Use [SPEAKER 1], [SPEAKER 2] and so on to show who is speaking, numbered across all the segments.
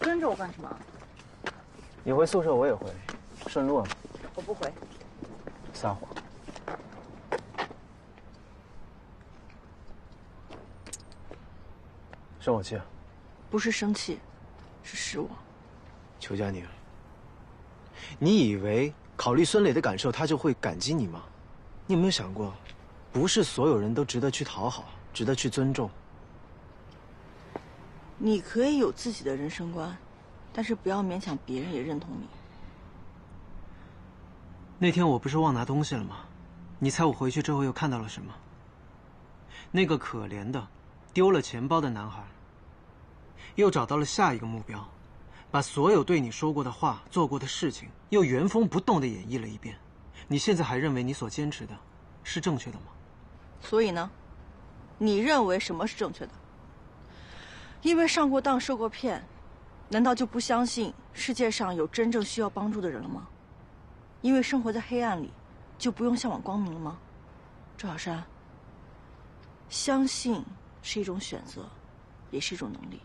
[SPEAKER 1] 跟着我干什么？
[SPEAKER 2] 你回宿舍我也回，顺路嘛。
[SPEAKER 1] 我不回。
[SPEAKER 2] 撒谎。生我气啊？
[SPEAKER 1] 不是生气，是失望。
[SPEAKER 3] 裘佳宁，你以为考虑孙磊的感受，他就会感激你吗？你有没有想过，不是所有人都值得去讨好，值得去尊重。
[SPEAKER 1] 你可以有自己的人生观，但是不要勉强别人也认同你。
[SPEAKER 3] 那天我不是忘拿东西了吗？你猜我回去之后又看到了什么？那个可怜的丢了钱包的男孩，又找到了下一个目标，把所有对你说过的话、做过的事情，又原封不动地演绎了一遍。你现在还认为你所坚持的是正确的吗？
[SPEAKER 1] 所以呢，你认为什么是正确的？因为上过当、受过骗，难道就不相信世界上有真正需要帮助的人了吗？因为生活在黑暗里，就不用向往光明了吗？周小山，相信是一种选择，也是一种能力。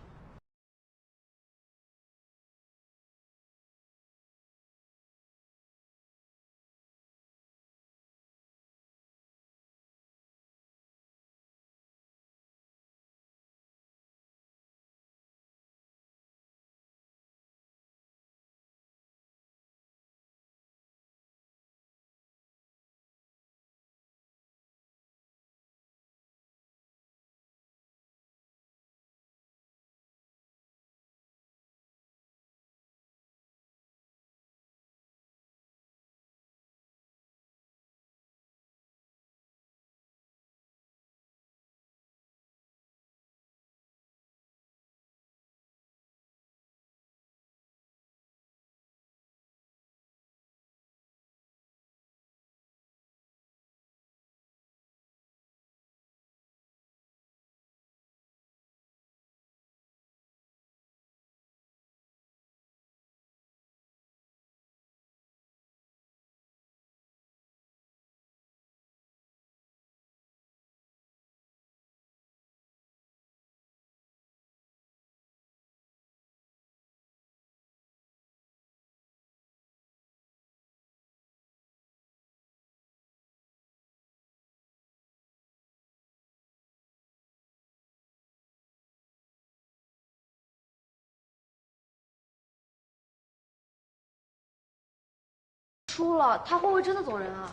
[SPEAKER 4] 输了，他会不会真的走人啊？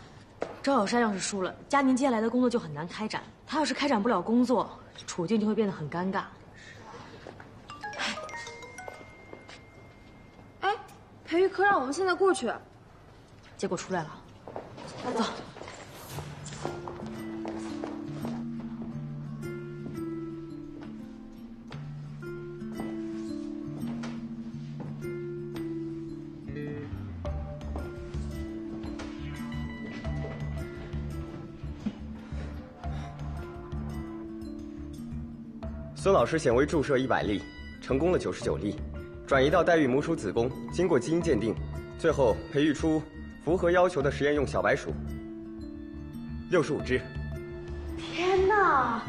[SPEAKER 5] 赵小山要是输了，佳宁接下来的工作就很难开展。他要是开展不了工作，处境就会变得很尴尬。
[SPEAKER 4] 哎，培育课让我们现在过去，
[SPEAKER 5] 结果出来了，走。
[SPEAKER 6] 孙老师显微注射100例，成功了99例，转移到代孕母鼠子宫，经过基因鉴定，最后培育出符合要求的实验用小白鼠65只。
[SPEAKER 5] 天哪！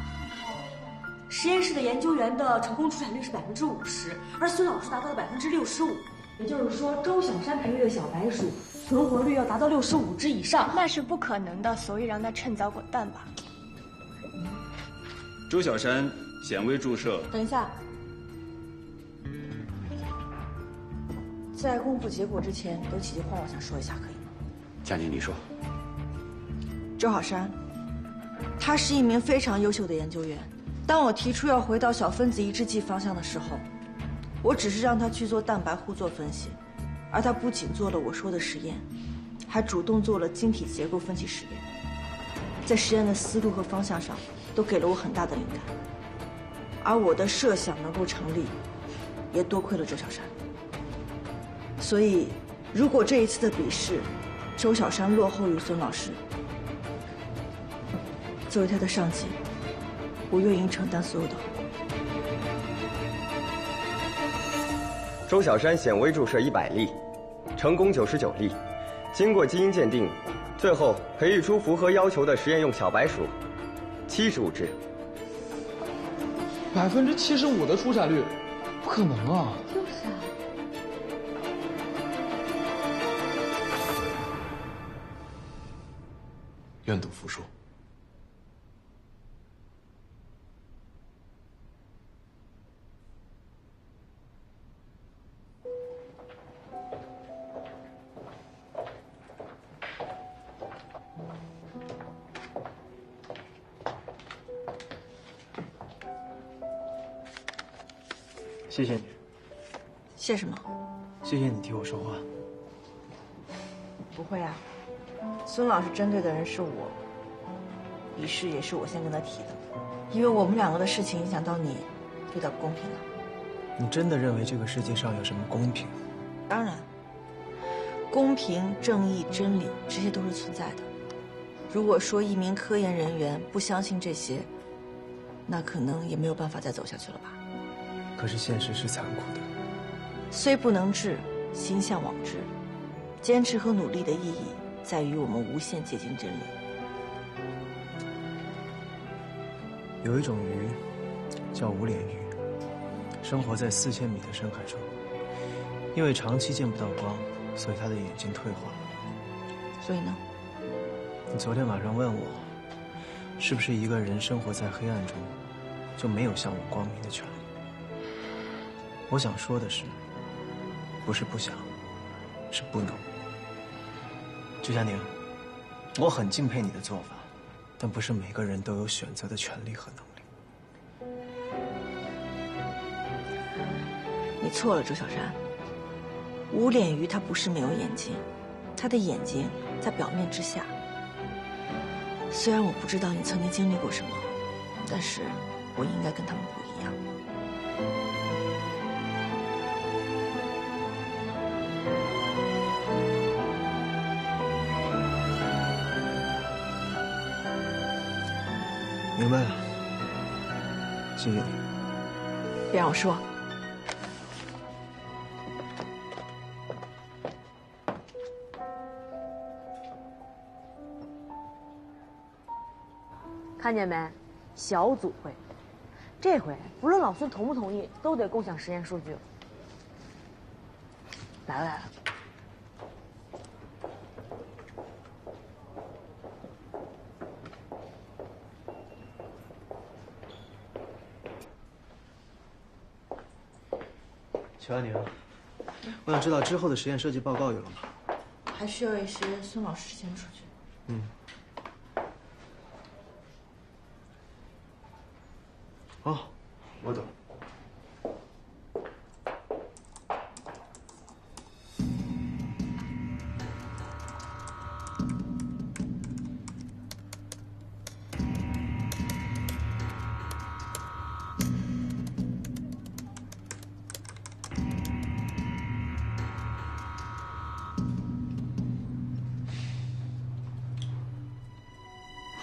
[SPEAKER 5] 实验室的研究员的成功出产率是50%，而孙老师达到了65%，也就是说，周小山培育的小白鼠存活率要达到65只以上。
[SPEAKER 7] 那是不可能的，所以让他趁早滚蛋吧。
[SPEAKER 8] 周小山显微注射。
[SPEAKER 1] 等一下，在公布结果之前，有几句话我想说一下，可以吗？
[SPEAKER 8] 佳宁，你说。
[SPEAKER 1] 周小山，他是一名非常优秀的研究员。当我提出要回到小分子抑制剂方向的时候，我只是让他去做蛋白互作分析，而他不仅做了我说的实验，还主动做了晶体结构分析实验，在实验的思路和方向上都给了我很大的灵感。而我的设想能够成立，也多亏了周小山。所以，如果这一次的比试，周小山落后于孙老师，作为他的上级，我愿意承担所有的后果。
[SPEAKER 6] 周小山显微注射100例，成功99例，经过基因鉴定，最后培育出符合要求的实验用小白鼠75只。
[SPEAKER 9] 75%的出产率，不可能啊！
[SPEAKER 5] 就是啊。
[SPEAKER 9] 愿赌服输。
[SPEAKER 3] 谢谢你，
[SPEAKER 1] 谢什么？
[SPEAKER 3] 谢谢你替我说话。
[SPEAKER 1] 不会啊，孙老师针对的人是我，仪式也是我先跟他提的，因为我们两个的事情影响到你，对他不公平了。
[SPEAKER 3] 你真的认为这个世界上有什么公平？
[SPEAKER 1] 当然，公平、正义、真理，这些都是存在的。如果说一名科研人员不相信这些，那可能也没有办法再走下去了吧。
[SPEAKER 3] 可是现实是残酷的。
[SPEAKER 1] 虽不能至，心向往之。坚持和努力的意义在于我们无限接近真理。
[SPEAKER 3] 有一种鱼叫无脸鱼，生活在4000米的深海中，因为长期见不到光，所以它的眼睛退化了。
[SPEAKER 1] 所以呢？
[SPEAKER 3] 你昨天晚上问我，是不是一个人生活在黑暗中，就没有向往光明的权利？我想说的是，不是不想，是不能。周佳宁，我很敬佩你的做法，但不是每个人都有选择的权利和能力。
[SPEAKER 1] 你错了，周小山。无脸鱼它不是没有眼睛，它的眼睛在表面之下。虽然我不知道你曾经经历过什么，但是我应该跟他们不一样。
[SPEAKER 3] 明白了，谢谢你。
[SPEAKER 1] 别让我失望。
[SPEAKER 5] 看见没？小组会，这回不论老孙同不同意，都得共享实验数据。来了来了。
[SPEAKER 3] 乔安宁，我想知道之后的实验设计报告有了吗？
[SPEAKER 1] 还需要一些孙老师之前的数据。
[SPEAKER 3] 哦，我懂。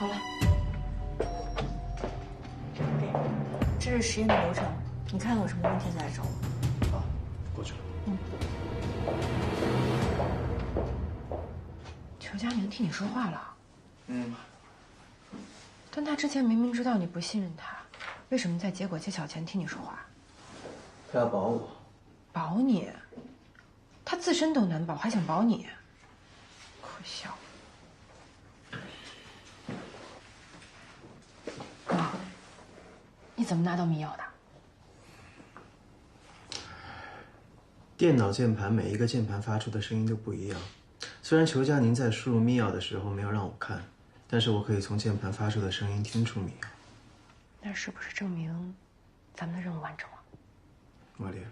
[SPEAKER 1] 好了，这是实验的流程，你看有什么问题再来找我。
[SPEAKER 3] 好，过去了。
[SPEAKER 10] 裘佳宁替你说话了。但他之前明明知道你不信任他，为什么在结果揭晓前替你说话？
[SPEAKER 3] 他要保我。
[SPEAKER 10] 保你？他自身都难保，还想保你？可笑。哥，你怎么拿到密钥的？
[SPEAKER 3] 电脑键盘每一个键盘发出的声音都不一样。虽然裘佳宁在输入密钥的时候没有让我看，但是我可以从键盘发出的声音听出密钥。
[SPEAKER 10] 那是不是证明咱们的任务完成了？
[SPEAKER 3] 茉莉，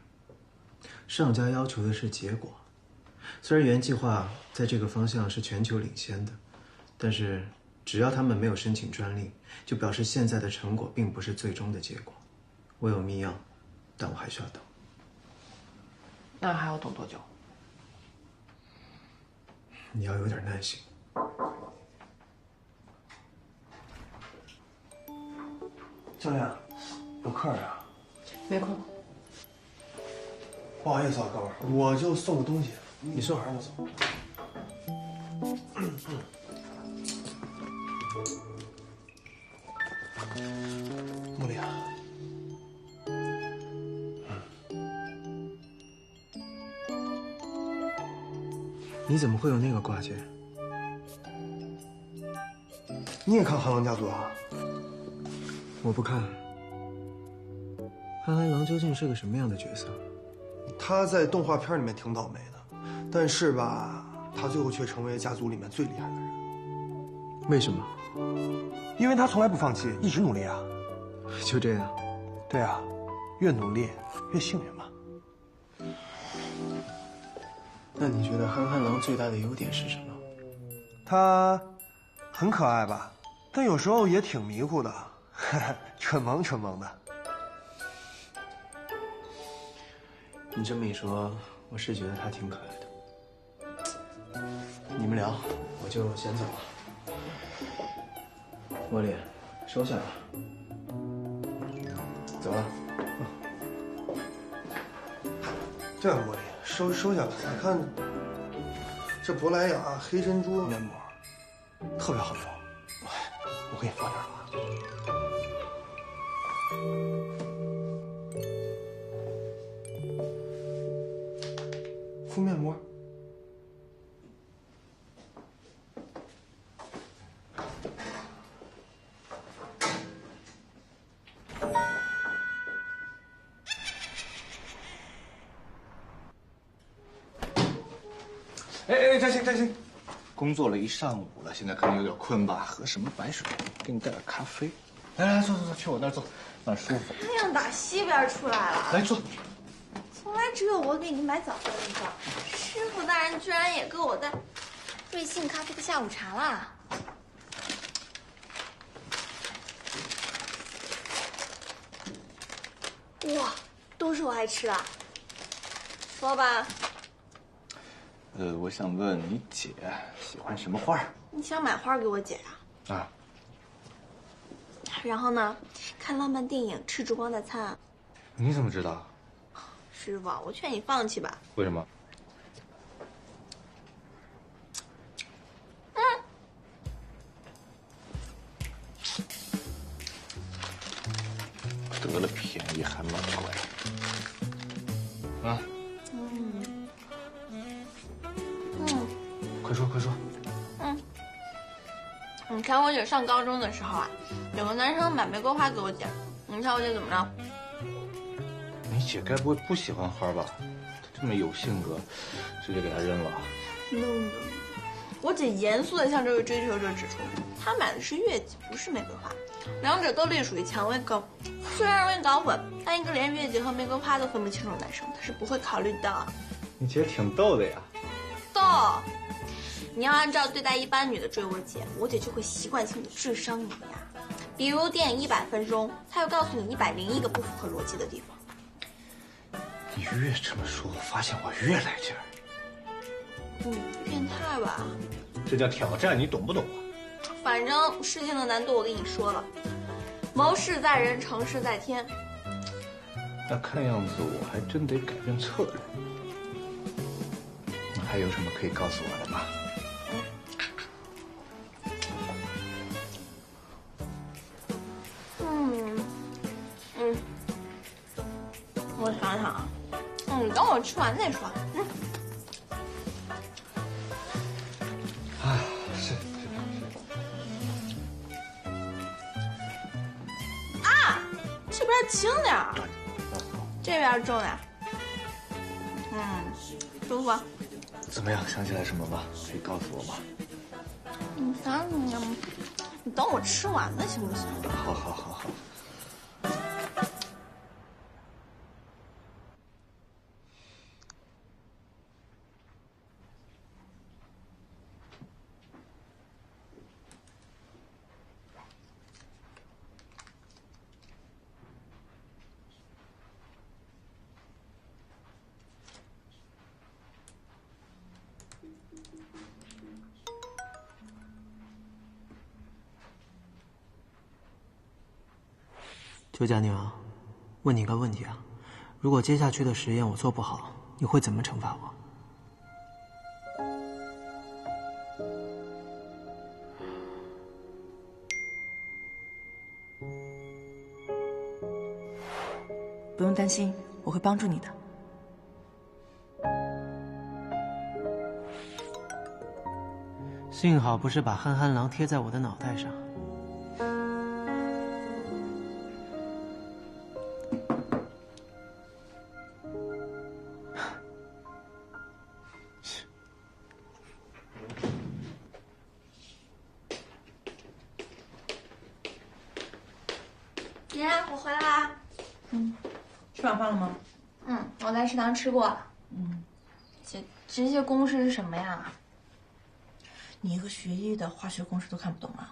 [SPEAKER 3] 上家要求的是结果。虽然原计划在这个方向是全球领先的，但是只要他们没有申请专利，就表示现在的成果并不是最终的结果。我有密钥，但我还需要等。
[SPEAKER 10] 那还要等多久？
[SPEAKER 3] 你要有点耐心。教练，有客人啊？
[SPEAKER 10] 没空。
[SPEAKER 9] 不好意思啊，哥们儿，我就送个东西，
[SPEAKER 3] 你送
[SPEAKER 9] 马上就走。茉莉啊，
[SPEAKER 3] 你怎么会有那个挂件？
[SPEAKER 9] 你也看《憨狼家族》啊？
[SPEAKER 3] 我不看。憨憨狼究竟是个什么样的角色？
[SPEAKER 9] 他在动画片里面挺倒霉的，但是吧，他最后却成为家族里面最厉害的人。
[SPEAKER 3] 为什么？
[SPEAKER 9] 因为他从来不放弃，一直努力啊。
[SPEAKER 3] 就这样。
[SPEAKER 9] 对啊，越努力越幸运嘛。
[SPEAKER 3] 那你觉得憨憨狼最大的优点是什么？
[SPEAKER 9] 他很可爱吧，但有时候也挺迷糊的，蠢萌蠢萌的。
[SPEAKER 3] 你这么一说，我是觉得他挺可爱的。你们聊，我就先走了。茉莉，收下吧。走了。
[SPEAKER 9] 这样，茉莉，收下吧。你看，这珀莱雅黑珍珠面膜特别好用，我给你放点啊。敷面膜。
[SPEAKER 11] 哎，嘉欣，工作了一上午了，现在可能有点困吧？喝什么白水？给你带点咖啡。来，坐，去我那儿坐，那儿舒服。
[SPEAKER 4] 太阳打西边出来了。
[SPEAKER 11] 来坐。
[SPEAKER 4] 从来只有我给你买早饭的地方，师傅大人居然也给我带瑞幸咖啡的下午茶啦！哇，都是我爱吃的。说吧。
[SPEAKER 11] 我想问你姐喜欢什么花？
[SPEAKER 4] 你想买花给我姐呀？
[SPEAKER 11] 啊。
[SPEAKER 4] 然后呢，看浪漫电影，吃烛光大餐。
[SPEAKER 11] 你怎么知道？
[SPEAKER 4] 师傅，我劝你放弃吧。
[SPEAKER 11] 为什么？得了便宜还卖乖。啊。快说。
[SPEAKER 4] 你看我姐上高中的时候啊，有个男生买玫瑰花给我姐，你看我姐怎么着？
[SPEAKER 11] 你姐该不会不喜欢花吧？她这么有性格，直接给她扔了。
[SPEAKER 4] No， 我姐严肃地向这位追求者指出，她买的是月季，不是玫瑰花，两者都隶属于蔷薇科。虽然容易搞混，但一个连月季和玫瑰花都分不清楚的男生，他是不会考虑的。
[SPEAKER 11] 你姐挺逗的呀。
[SPEAKER 4] 逗。你要按照对待一般女的追我姐就会习惯性的智商碾压。比如电影100分钟，她又告诉你101个不符合逻辑的地方。
[SPEAKER 11] 你越这么说，我发现我越来劲儿。
[SPEAKER 4] 变态吧？
[SPEAKER 11] 这叫挑战，你懂不懂啊？
[SPEAKER 4] 反正事情的难度我跟你说了，谋事在人，成事在天。
[SPEAKER 11] 那看样子我还真得改变策略。你还有什么可以告诉我的吗？
[SPEAKER 4] 我想想啊，等我吃完再说。
[SPEAKER 11] 啊，是。
[SPEAKER 4] 啊，这边轻点儿，这边重点。舒服。
[SPEAKER 11] 怎么样？想起来什么吗？可以告诉我吗？
[SPEAKER 4] 你等我吃完了行不行？
[SPEAKER 11] 好。
[SPEAKER 3] 周佳宁啊，问你个问题啊，如果接下去的实验我做不好，你会怎么惩罚我？
[SPEAKER 1] 不用担心，我会帮助你的。
[SPEAKER 3] 幸好不是把憨憨狼贴在我的脑袋上。
[SPEAKER 1] 吃晚饭了吗？
[SPEAKER 7] 我在食堂吃过。姐，这些公式是什么呀？
[SPEAKER 1] 你一个学医的，化学公式都看不懂吗？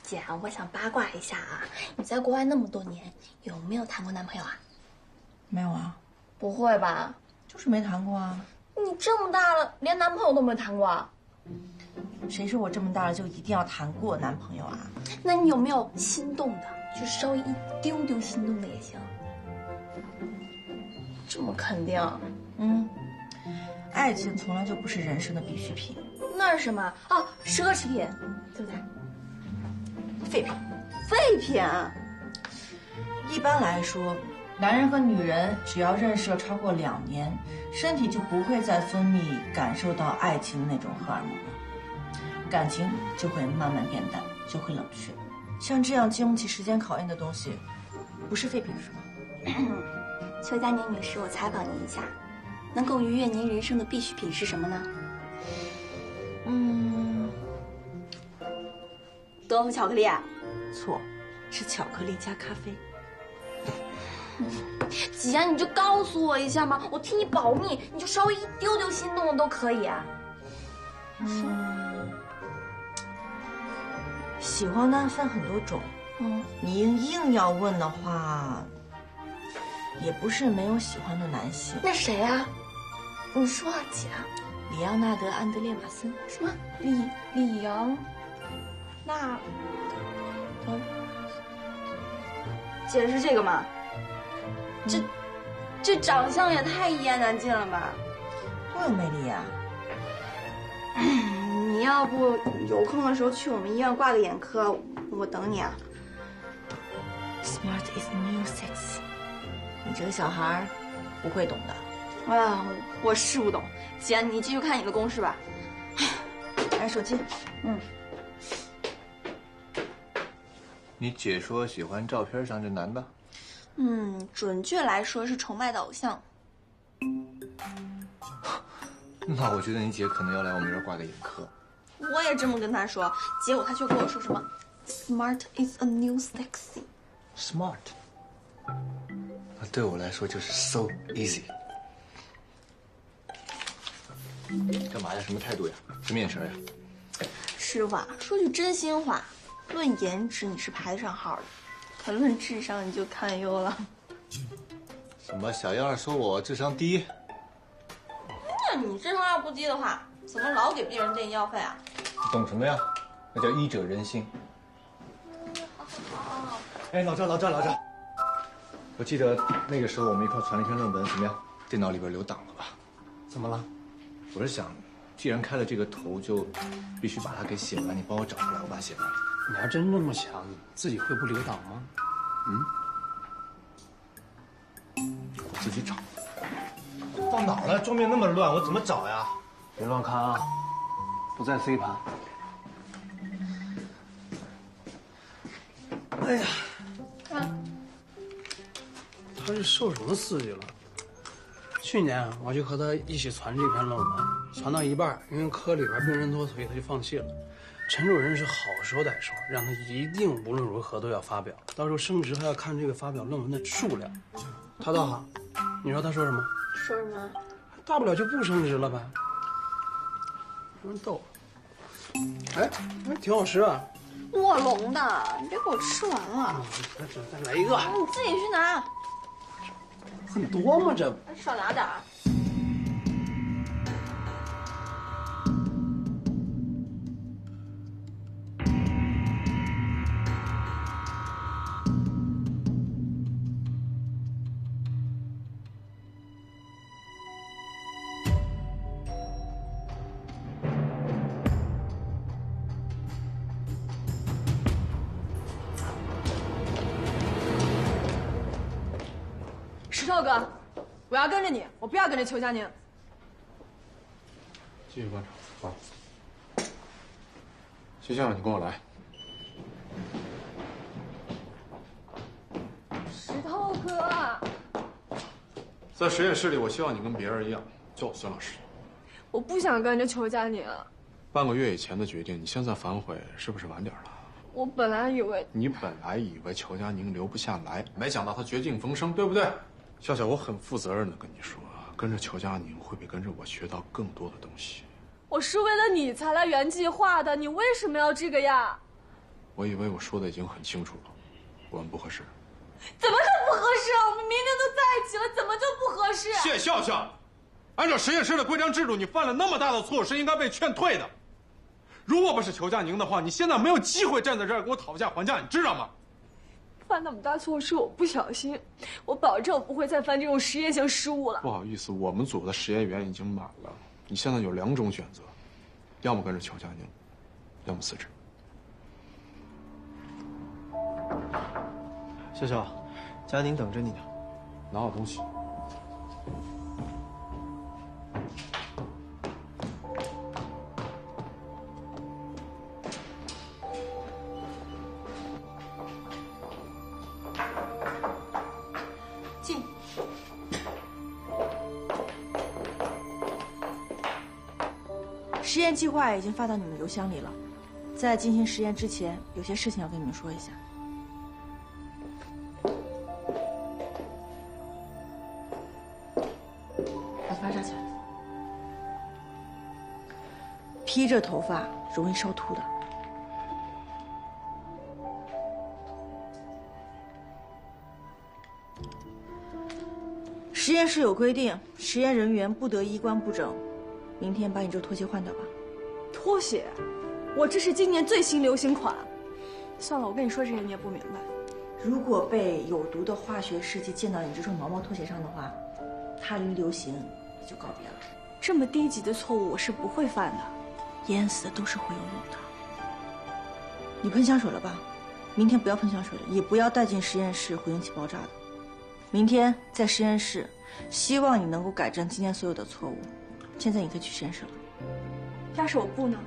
[SPEAKER 7] 姐，我想八卦一下啊，你在国外那么多年，有没有谈过男朋友啊？
[SPEAKER 1] 没有啊。
[SPEAKER 7] 不会吧？
[SPEAKER 1] 就是没谈过啊。
[SPEAKER 7] 你这么大了，连男朋友都没谈过啊？
[SPEAKER 1] 谁说我这么大了就一定要谈过男朋友啊？
[SPEAKER 7] 那你有没有心动的？就稍微一丢丢心动的也行。这么肯定？
[SPEAKER 1] 爱情从来就不是人生的必需品。
[SPEAKER 7] 那是什么？哦，奢侈品，对不对？
[SPEAKER 1] 废品。
[SPEAKER 7] 废品？
[SPEAKER 1] 一般来说，男人和女人只要认识了超过2年，身体就不会再分泌感受到爱情的那种荷尔蒙了，感情就会慢慢变淡，就会冷却。像这样经不起时间考验的东西，不是废品是吗？
[SPEAKER 7] 邱佳宁女士，我采访您一下，能够愉悦您人生的必需品是什么呢？德芙巧克力啊？
[SPEAKER 1] 错，是巧克力加咖啡。
[SPEAKER 7] 姐，你就告诉我一下嘛，我替你保密，你就稍微一丢丢心动的都可以啊。
[SPEAKER 1] 喜欢的分很多种，你硬要问的话，也不是没有喜欢的男性。
[SPEAKER 7] 那谁啊？你说啊，姐。
[SPEAKER 1] 里昂纳德·安德烈·马森。
[SPEAKER 7] 什么？里昂纳德？姐是这个吗？这长相也太一言难尽了吧！
[SPEAKER 1] 多有魅力呀！
[SPEAKER 7] 你要不有空的时候去我们医院挂个眼科，我等你啊。
[SPEAKER 1] Smart is new sexy。你这个小孩不会懂的。
[SPEAKER 7] 啊，我是不懂。姐，你继续看你的公式吧。
[SPEAKER 1] 来，手机。
[SPEAKER 11] 你姐说喜欢照片上这男的？
[SPEAKER 7] 准确来说是崇拜的偶像。
[SPEAKER 11] 那我觉得你姐可能要来我们这儿挂个眼科。
[SPEAKER 7] 我也这么跟她说，结果她却跟我说什么 “Smart is a new sexy”。Smart，
[SPEAKER 11] 那对我来说就是 so easy。干嘛呀？什么态度呀？什么眼神呀？
[SPEAKER 7] 师傅啊，说句真心话，论颜值你是排得上号的，可论智商你就堪忧了。
[SPEAKER 11] 什么小样说我智商低？
[SPEAKER 7] 那你智商要不低的话，怎么老给病人垫医药费啊？
[SPEAKER 11] 你懂什么呀？那叫医者仁心。哎，老赵，我记得那个时候我们一块传了一篇论文，怎么样？电脑里边留档了吧？
[SPEAKER 9] 怎么了？
[SPEAKER 11] 我是想，既然开了这个头，就必须把它给写完。你帮我找出来，我把它写完。
[SPEAKER 12] 你要真这么想，自己会不留档吗？
[SPEAKER 11] 我自己找。到哪儿了？桌面那么乱，我怎么找呀？
[SPEAKER 2] 别乱看啊，不在 C 盘。
[SPEAKER 12] 哎呀，他是受什么刺激了？去年我就和他一起传这篇论文，传到一半，因为科里边病人多，所以他就放弃了。陈主任是好说歹说，让他一定无论如何都要发表，到时候升职还要看这个发表论文的数量。他倒好，你说他说什么？
[SPEAKER 7] 说什么？
[SPEAKER 12] 大不了就不升职了呗。真逗。哎，挺好吃啊。
[SPEAKER 7] 卧龙的，你别给我吃完了。
[SPEAKER 12] 再来一个。
[SPEAKER 7] 你自己去拿。
[SPEAKER 12] 很多吗？这
[SPEAKER 7] 少拿点儿。
[SPEAKER 10] 石头哥，我要跟着你，我不要跟着邱佳宁。
[SPEAKER 13] 继续观察，好。谢先生，你跟我来。
[SPEAKER 10] 石头哥，
[SPEAKER 13] 在实验室里，我希望你跟别人一样，叫我孙老师。
[SPEAKER 10] 我不想跟着邱佳宁。
[SPEAKER 13] 半个月以前的决定，你现在反悔是不是晚点了？
[SPEAKER 4] 我本来以为
[SPEAKER 13] 你本来以为裘佳宁留不下来，没想到他绝境逢生，对不对？笑笑，我很负责任的跟你说，跟着裘佳宁会比跟着我学到更多的东西。
[SPEAKER 14] 我是为了你才来原计划的，你为什么要这个呀？
[SPEAKER 13] 我以为我说的已经很清楚了，我们不合适。
[SPEAKER 14] 怎么就不合适？我们明明都在一起了，怎么就不合适？
[SPEAKER 13] 谢笑笑，按照实验室的规章制度，你犯了那么大的错误是应该被劝退的。如果不是裘佳宁的话，你现在没有机会站在这儿给我讨价还价，你知道吗？
[SPEAKER 14] 犯那么大错是我不小心，我保证我不会再犯这种实验性失误了。
[SPEAKER 13] 不好意思，我们组的实验员已经满了，你现在有2种选择，要么跟着裘佳宁，要么辞职。
[SPEAKER 3] 笑笑，佳宁等着你呢，
[SPEAKER 13] 拿好东西。
[SPEAKER 1] 进。实验计划已经发到你们邮箱里了，在进行实验之前，有些事情要跟你们说一下。把头发扎起来。披着头发容易烧秃的。实验室有规定，实验人员不得衣冠不整。明天把你这拖鞋换掉吧。
[SPEAKER 14] 拖鞋？我这是今年最新流行款。算了，我跟你说这些你也不明白。
[SPEAKER 1] 如果被有毒的化学试剂溅到你这双毛毛拖鞋上的话，它离流行也就告别了。
[SPEAKER 14] 这么低级的错误我是不会犯的。
[SPEAKER 1] 淹死的都是会游泳的。你喷香水了吧？明天不要喷香水了，也不要带进实验室会引起爆炸的。明天在实验室，希望你能够改正今天所有的错误。现在你可以去实验室了。
[SPEAKER 14] 要是我不呢？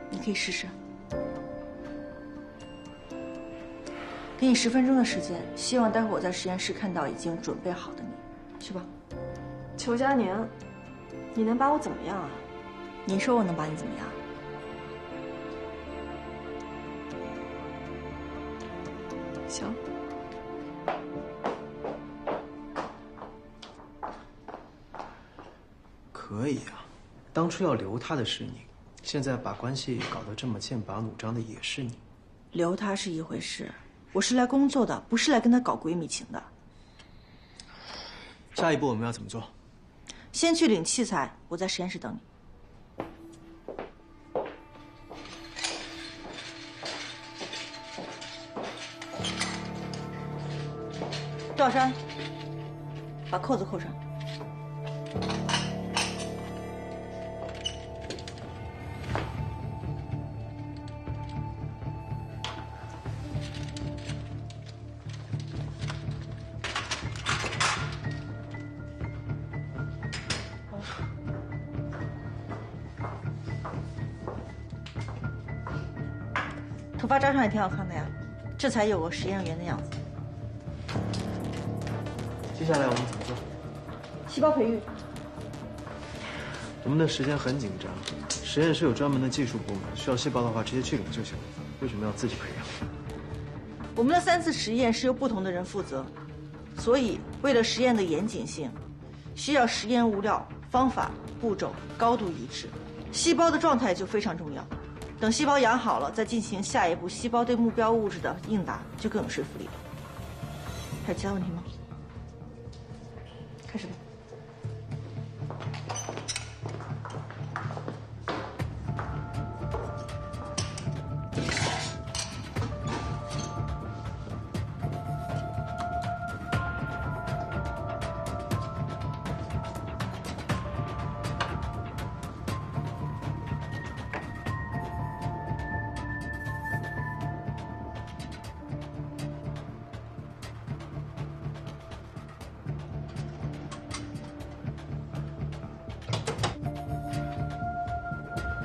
[SPEAKER 1] 你可以试试。给你10分钟的时间，希望待会儿我在实验室看到已经准备好的你。去吧。
[SPEAKER 14] 裘佳宁，你能把我怎么样啊？
[SPEAKER 1] 你说我能把你怎么样？
[SPEAKER 14] 行。
[SPEAKER 3] 可以啊，当初要留他的是你，现在把关系搞得这么剑拔弩张的也是你。
[SPEAKER 1] 留他是一回事，我是来工作的，不是来跟他搞闺蜜情的。
[SPEAKER 3] 下一步我们要怎么做？
[SPEAKER 1] 先去领器材，我在实验室等你。赵山，把扣子扣上。头发扎上也挺好看的呀，这才有个实验员的样子。
[SPEAKER 3] 接下来我们怎么做？
[SPEAKER 1] 细胞培育。
[SPEAKER 3] 我们的时间很紧张，实验室有专门的技术部门，需要细胞的话直接去领就行了。为什么要自己培养？
[SPEAKER 1] 我们的3次实验是由不同的人负责，所以为了实验的严谨性，需要实验物料、方法、步骤高度一致。细胞的状态就非常重要。等细胞养好了，再进行下一步细胞对目标物质的应答，就更有说服力了。还有其他问题吗？开始吧。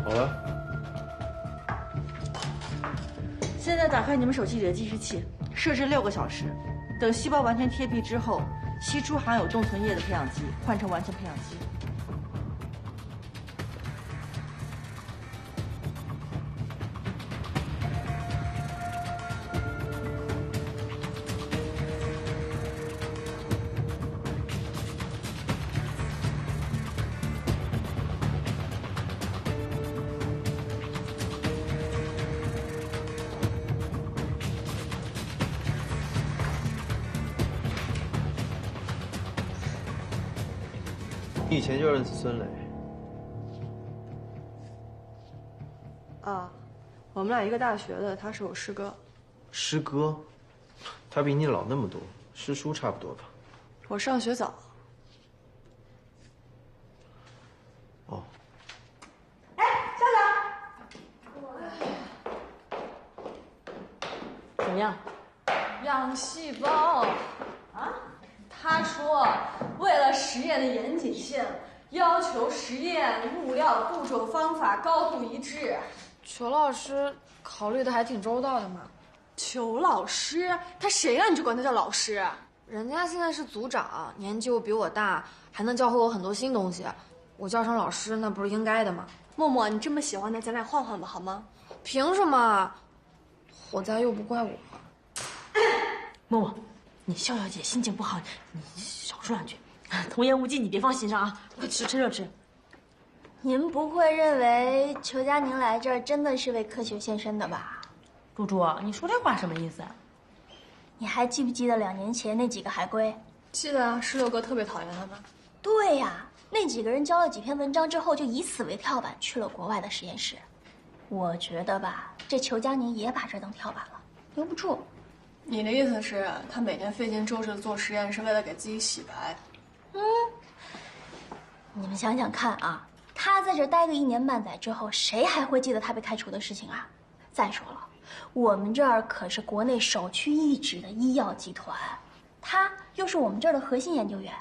[SPEAKER 13] 好了，
[SPEAKER 1] 现在打开你们手机里的计时器，设置6个小时。等细胞完全贴壁之后，吸出含有冻存液的培养基，换成完全培养基。
[SPEAKER 3] 你以前就认识孙磊？
[SPEAKER 14] 啊，我们俩一个大学的，他是我师哥。
[SPEAKER 3] 师哥？他比你老那么多，师叔差不多吧？
[SPEAKER 14] 我上学早。
[SPEAKER 3] 哦。
[SPEAKER 5] 哎，校长，怎么样？
[SPEAKER 14] 养细胞啊？他说，为了实验的严谨性，要求实验物料、步骤、方法高度一致。
[SPEAKER 10] 裘老师考虑的还挺周到的嘛。
[SPEAKER 14] 裘老师，他谁让你就管他叫老师？
[SPEAKER 10] 人家现在是组长，年纪又比我大，还能教会我很多新东西，我叫声老师那不是应该的吗？
[SPEAKER 14] 默默，你这么喜欢他，咱俩换换吧，好吗？
[SPEAKER 10] 凭什么？火灾又不怪我。
[SPEAKER 5] 默默，你笑笑姐心情不好，你少说两句。童言无忌，你别放心上啊！快吃，趁热吃。
[SPEAKER 7] 您不会认为裘佳宁来这儿真的是为科学献身的吧？
[SPEAKER 5] 猪猪，你说这话什么意思？
[SPEAKER 7] 你还记不记得2年前那几个海归？
[SPEAKER 14] 记得啊，16哥特别讨厌他们。
[SPEAKER 7] 对呀，那几个人交了几篇文章之后，就以此为跳板去了国外的实验室。我觉得吧，这裘佳宁也把这当跳板了，留不住。
[SPEAKER 14] 你的意思是，他每天费尽周折做实验，是为了给自己洗白？
[SPEAKER 7] 你们想想看啊，他在这待个1年半载之后，谁还会记得他被开除的事情啊？再说了，我们这儿可是国内首屈一指的医药集团，他又是我们这儿的核心研究员，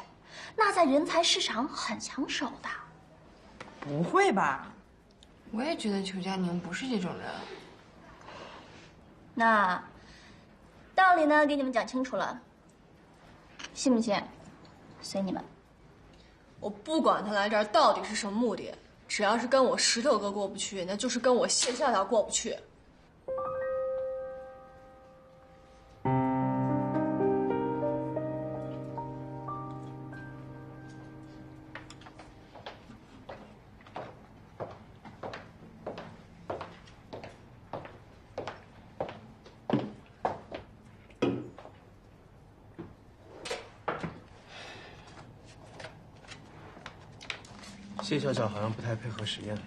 [SPEAKER 7] 那在人才市场很抢手的。
[SPEAKER 5] 不会吧？
[SPEAKER 10] 我也觉得裘佳宁不是这种人。
[SPEAKER 7] 那道理呢，给你们讲清楚了，信不信？随你们。
[SPEAKER 14] 我不管他来这儿到底是什么目的，只要是跟我石头哥过不去，那就是跟我谢笑笑过不去。
[SPEAKER 3] 谢笑笑好像不太配合实验。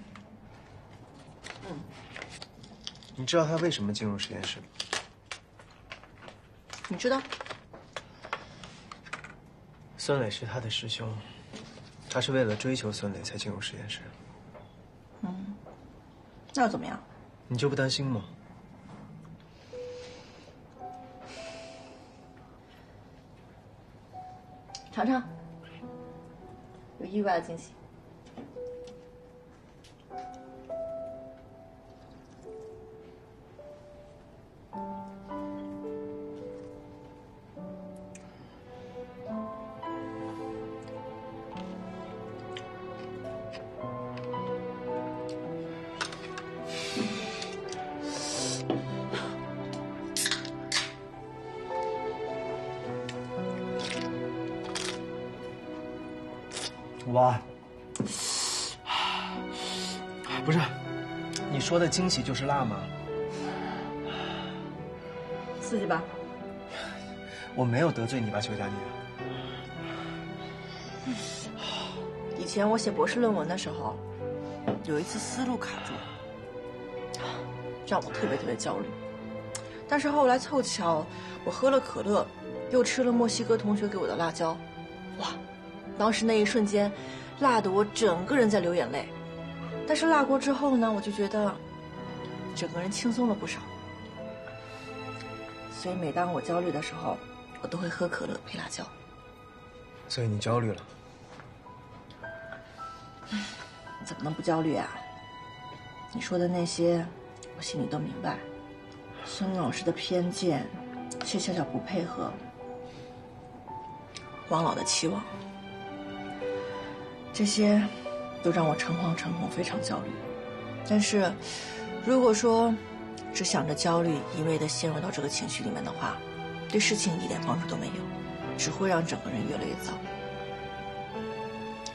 [SPEAKER 3] 你知道他为什么进入实验室吗？
[SPEAKER 1] 你知道？
[SPEAKER 3] 孙磊是他的师兄，他是为了追求孙磊才进入实验室。
[SPEAKER 1] 那又怎么样？
[SPEAKER 3] 你就不担心吗？
[SPEAKER 1] 尝尝，有意外的惊喜。
[SPEAKER 3] 哇，不是，你说的惊喜就是辣吗？
[SPEAKER 1] 刺激吧？
[SPEAKER 3] 我没有得罪你吧，裘佳宁。
[SPEAKER 1] 以前我写博士论文的时候，有一次思路卡住，让我特别焦虑。但是后来凑巧，我喝了可乐，又吃了墨西哥同学给我的辣椒，哇！当时那一瞬间，辣得我整个人在流眼泪。但是辣过之后呢，我就觉得整个人轻松了不少。所以每当我焦虑的时候，我都会喝可乐配辣椒。
[SPEAKER 3] 所以你焦虑了？
[SPEAKER 1] 怎么能不焦虑啊？你说的那些，我心里都明白。孙老师的偏见，谢笑笑不配合，王老的期望，这些都让我诚惶诚恐，非常焦虑。但是，如果说只想着焦虑，一味地陷入到这个情绪里面的话，对事情一点帮助都没有，只会让整个人越来越糟。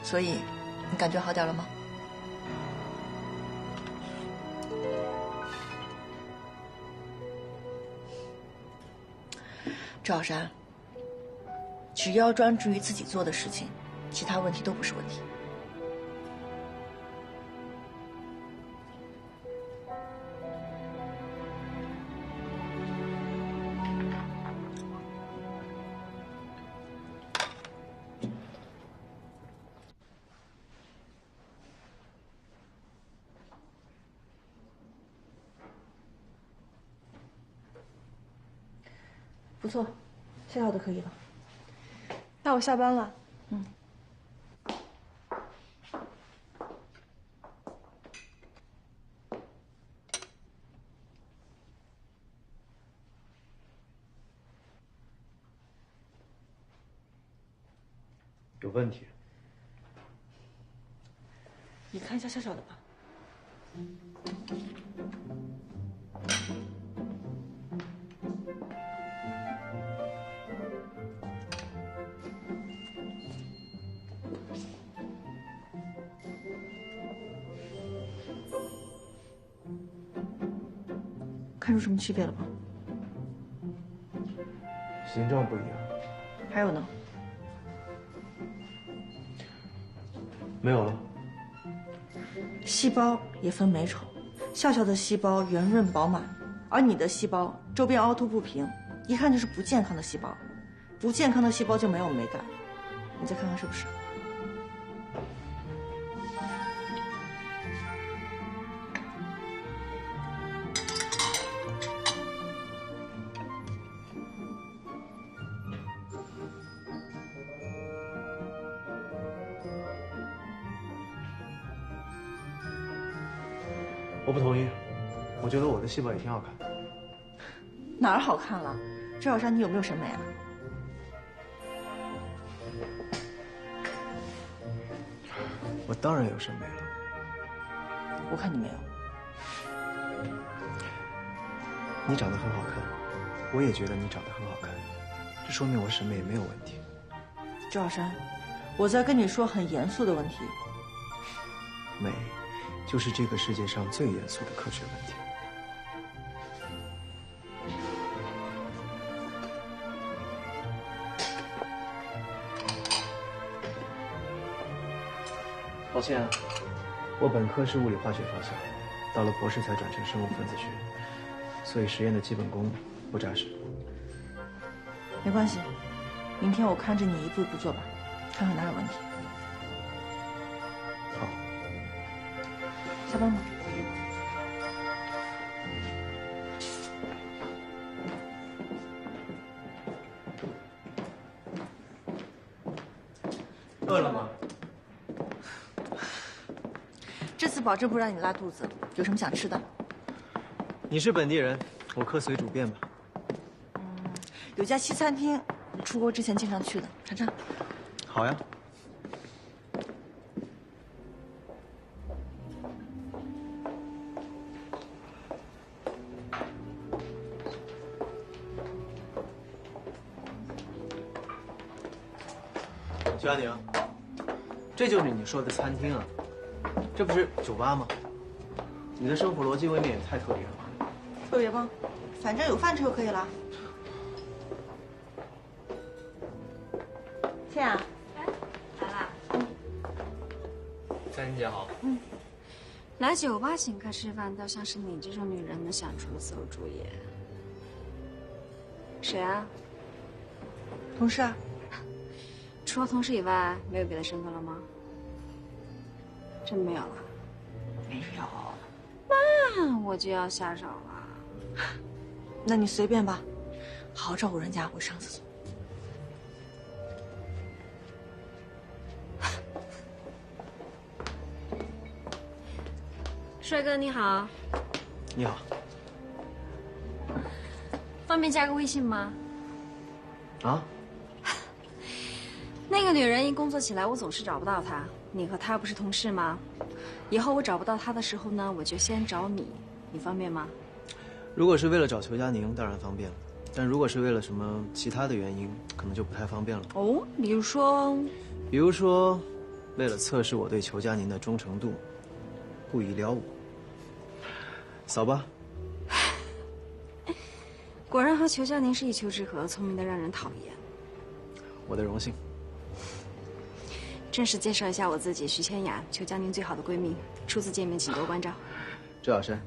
[SPEAKER 1] 所以，你感觉好点了吗？赵小山，只要专注于自己做的事情，其他问题都不是问题。不错，下药的可以了。那我下班了。嗯。
[SPEAKER 3] 有问题。
[SPEAKER 1] 你看一下笑笑的吧。看出什么区别了吗？
[SPEAKER 3] 形状不一样。
[SPEAKER 1] 还有呢？
[SPEAKER 3] 没有了。
[SPEAKER 1] 细胞也分美丑，笑笑的细胞圆润饱满，而你的细胞周边凹凸不平，一看就是不健康的细胞。不健康的细胞就没有美感，你再看看是不是？
[SPEAKER 3] 我不同意，我觉得我的细胞也挺好看。
[SPEAKER 1] 哪儿好看了？周小山，你有没有审美啊？
[SPEAKER 3] 我当然有审美了。
[SPEAKER 1] 我看你没有。
[SPEAKER 3] 你长得很好看，我也觉得你长得很好看，这说明我审美也没有问题。
[SPEAKER 1] 周小山，我在跟你说很严肃的问题。
[SPEAKER 3] 美，就是这个世界上最严肃的科学问题。抱歉啊，我本科是物理化学方向，到了博士才转成生物分子学，所以实验的基本功不扎实。
[SPEAKER 1] 没关系，明天我看着你一步一步做吧，看看哪有问题。
[SPEAKER 3] 好，
[SPEAKER 1] 下班吧。
[SPEAKER 3] 饿了吗？
[SPEAKER 1] 这次保证不让你拉肚子。有什么想吃的？
[SPEAKER 3] 你是本地人，我客随主便吧。
[SPEAKER 1] 有家西餐厅，你出国之前经常去的，尝尝。
[SPEAKER 3] 好呀。徐佳宁，这就是你说的餐厅啊？这不是酒吧吗？你的生活逻辑未免也太特别了吧？
[SPEAKER 1] 特别吗？反正有饭吃就可以了。倩啊，
[SPEAKER 14] 来啦。
[SPEAKER 3] 佳宁姐好。
[SPEAKER 14] 来酒吧请客吃饭，倒像是你这种女人能想出的馊主意。谁啊？
[SPEAKER 1] 同事啊。
[SPEAKER 14] 除了同事以外，没有别的身份了吗？真没有了？
[SPEAKER 1] 没有。
[SPEAKER 14] 那我就要下手了。
[SPEAKER 1] 那你随便吧，好好照顾人家，我上厕所。
[SPEAKER 14] 帅哥你好。
[SPEAKER 3] 你好。
[SPEAKER 14] 方便加个微信吗？
[SPEAKER 3] 啊？
[SPEAKER 14] 那个女人一工作起来，我总是找不到她。你和她不是同事吗？以后我找不到她的时候呢，我就先找你，你方便吗？
[SPEAKER 3] 如果是为了找裘佳宁，当然方便了；但如果是为了什么其他的原因，可能就不太方便了。
[SPEAKER 14] 哦，比如说，
[SPEAKER 3] 为了测试我对裘佳宁的忠诚度，故意撩我。扫吧。
[SPEAKER 14] 果然和裘佳宁是一丘之貉，聪明的让人讨厌。
[SPEAKER 3] 我的荣幸。
[SPEAKER 14] 正式介绍一下我自己，徐千雅，裘佳宁最好的闺蜜。初次见面，请多关照。
[SPEAKER 3] 周小山，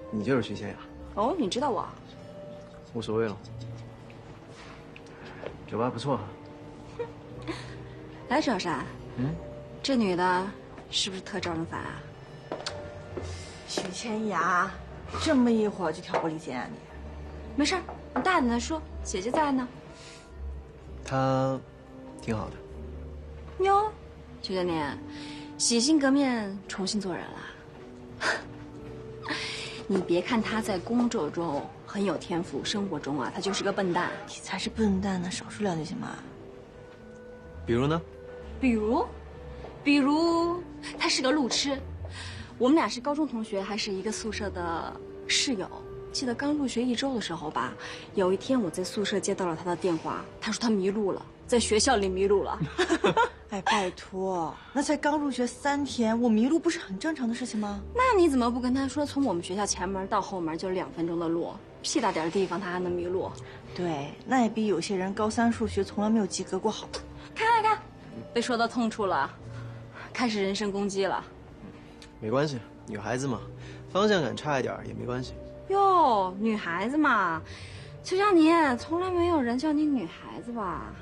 [SPEAKER 3] 你就是徐千雅。
[SPEAKER 14] 哦，你知道我？
[SPEAKER 3] 无所谓了。酒吧不错。
[SPEAKER 14] 来，周小山。这女的是不是特招人烦啊？
[SPEAKER 1] 许千雅，这么一会儿就挑拨离间啊你？
[SPEAKER 14] 没事儿，你大胆的说，姐姐在呢。
[SPEAKER 3] 她挺好的。
[SPEAKER 14] 哟，邱佳年，洗心革面，重新做人了。你别看他在工作中很有天赋，生活中啊，他就是个笨蛋。
[SPEAKER 1] 你才是笨蛋呢，少说两句行吗？
[SPEAKER 3] 比如呢？
[SPEAKER 14] 比如他是个路痴。我们俩是高中同学，还是一个宿舍的室友。记得刚入学1周的时候吧，有一天我在宿舍接到了他的电话，他说他迷路了，在学校里迷路了。
[SPEAKER 1] 哎，拜托，那才刚入学3天，我迷路不是很正常的事情吗？
[SPEAKER 14] 那你怎么不跟他说，从我们学校前门到后门就2分钟的路，屁大点的地方他还能迷路？
[SPEAKER 1] 对，那也比有些人高3数学从来没有及格过好。
[SPEAKER 14] 看，被说到痛处了，开始人身攻击了。
[SPEAKER 3] 没关系，女孩子嘛，方向感差一点也没关系。
[SPEAKER 14] 哟，女孩子嘛，邱佳妮，从来没有人叫你女孩子吧？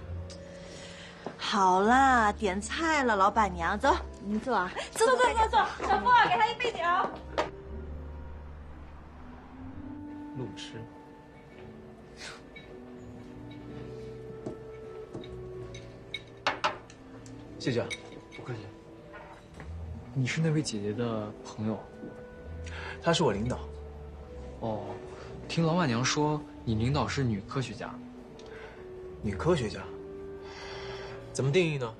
[SPEAKER 1] 好啦，点菜了，老板娘，走，您坐啊，
[SPEAKER 14] 坐，小凤儿，给他一杯酒。
[SPEAKER 3] 路痴。谢谢啊，
[SPEAKER 15] 不客气。你是那位姐姐的朋友？
[SPEAKER 3] 她是我领导。
[SPEAKER 15] 哦，听老板娘说你领导是女科学家。
[SPEAKER 3] 女科学家？怎么定义呢？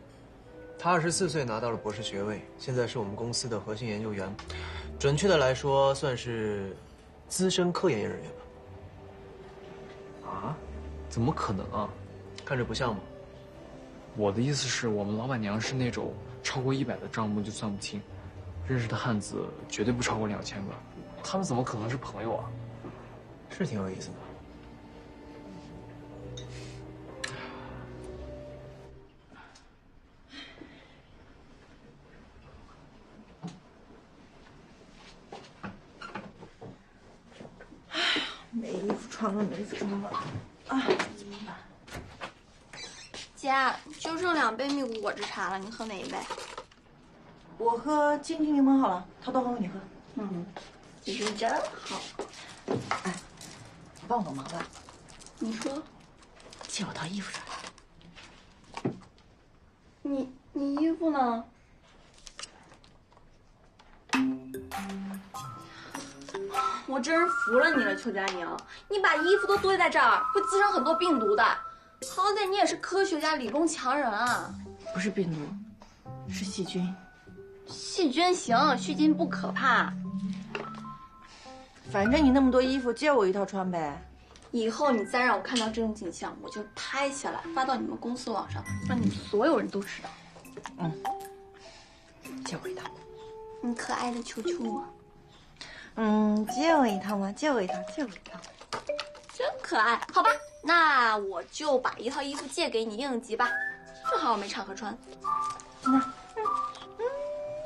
[SPEAKER 3] 她24岁拿到了博士学位，现在是我们公司的核心研究员，准确的来说算是资深科研人员
[SPEAKER 15] 吧。啊？怎么可能啊？
[SPEAKER 3] 看着不像吗？
[SPEAKER 15] 我的意思是我们老板娘是那种超过100的账目就算不清，认识的汉子绝对不超过2000个，他们怎么可能是朋友啊？
[SPEAKER 3] 是挺有意思的。
[SPEAKER 1] 没衣服穿了，没衣服穿了，啊，怎么办？
[SPEAKER 4] 姐，就剩2杯蜜果果汁茶了，你喝哪一杯？
[SPEAKER 1] 我喝金桔柠檬好了，掏豆后你喝。
[SPEAKER 4] 姐姐真好。
[SPEAKER 1] 哎，你帮我个忙吧。
[SPEAKER 4] 你说。
[SPEAKER 1] 借我套衣服穿。
[SPEAKER 4] 你衣服呢？我真是服了你了，邱佳宁，你把衣服都堆在这儿，会滋生很多病毒的。好歹你也是科学家，理工强人啊。
[SPEAKER 1] 不是病毒，是细菌。
[SPEAKER 4] 细菌行，细菌不可怕。
[SPEAKER 1] 反正你那么多衣服，借我一套穿呗。
[SPEAKER 4] 以后你再让我看到这种景象，我就拍下来发到你们公司网上，让你们所有人都知道。
[SPEAKER 1] 借我一套。
[SPEAKER 4] 你可爱的球球啊。
[SPEAKER 1] 借我一套吗？借我一套。
[SPEAKER 4] 真可爱，好吧，那我就把一套衣服借给你应急吧，正好我没场合穿。
[SPEAKER 1] 那，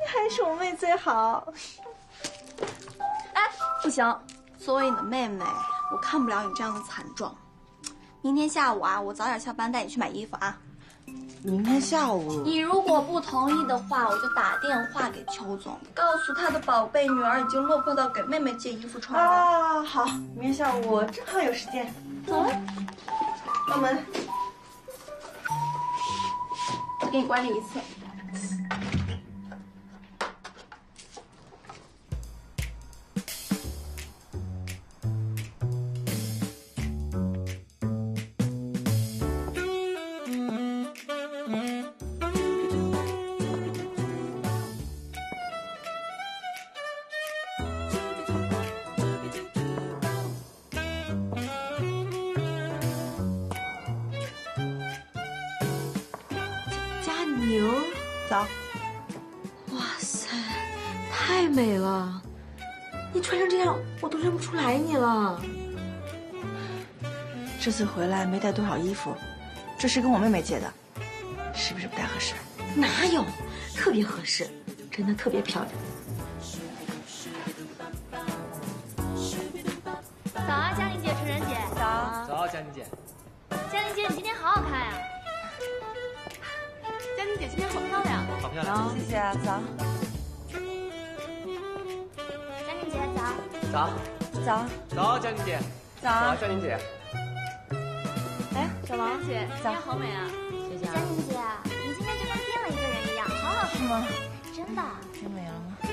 [SPEAKER 1] 还是我妹最好。
[SPEAKER 4] 哎，不行，作为你的妹妹，我看不了你这样的惨状。明天下午啊，我早点下班带你去买衣服啊。
[SPEAKER 1] 明天下午？
[SPEAKER 4] 你如果不同意的话，我就打电话给邱总，告诉他的宝贝女儿已经落魄到给妹妹借衣服穿了。
[SPEAKER 1] 啊，好，明天下午我正好有时间。
[SPEAKER 4] 走了，
[SPEAKER 1] 关门。
[SPEAKER 4] 再给你管理一次。
[SPEAKER 1] 早。
[SPEAKER 5] 哇塞，太美了！你穿成这样，我都认不出来你了。
[SPEAKER 1] 这次回来没带多少衣服，这是跟我妹妹借的，是不是不太合适？
[SPEAKER 5] 哪有，特别合适，真的特别漂亮。
[SPEAKER 16] 早啊，佳玲姐、纯然姐。
[SPEAKER 1] 早。
[SPEAKER 3] 早，佳宁姐。
[SPEAKER 16] 佳玲姐，你今天好好看呀！佳玲姐今天好漂亮。
[SPEAKER 3] 好漂亮。
[SPEAKER 1] 谢谢啊，早。
[SPEAKER 16] 佳玲姐早。
[SPEAKER 3] 早。
[SPEAKER 1] 早。
[SPEAKER 3] 早，佳宁姐。
[SPEAKER 1] 早，
[SPEAKER 3] 佳宁姐。
[SPEAKER 16] 小王姐，今天好美啊！
[SPEAKER 7] 佳宁姐，你今天就跟变了一个人一样，好好看吗？真的。
[SPEAKER 1] 真美了吗？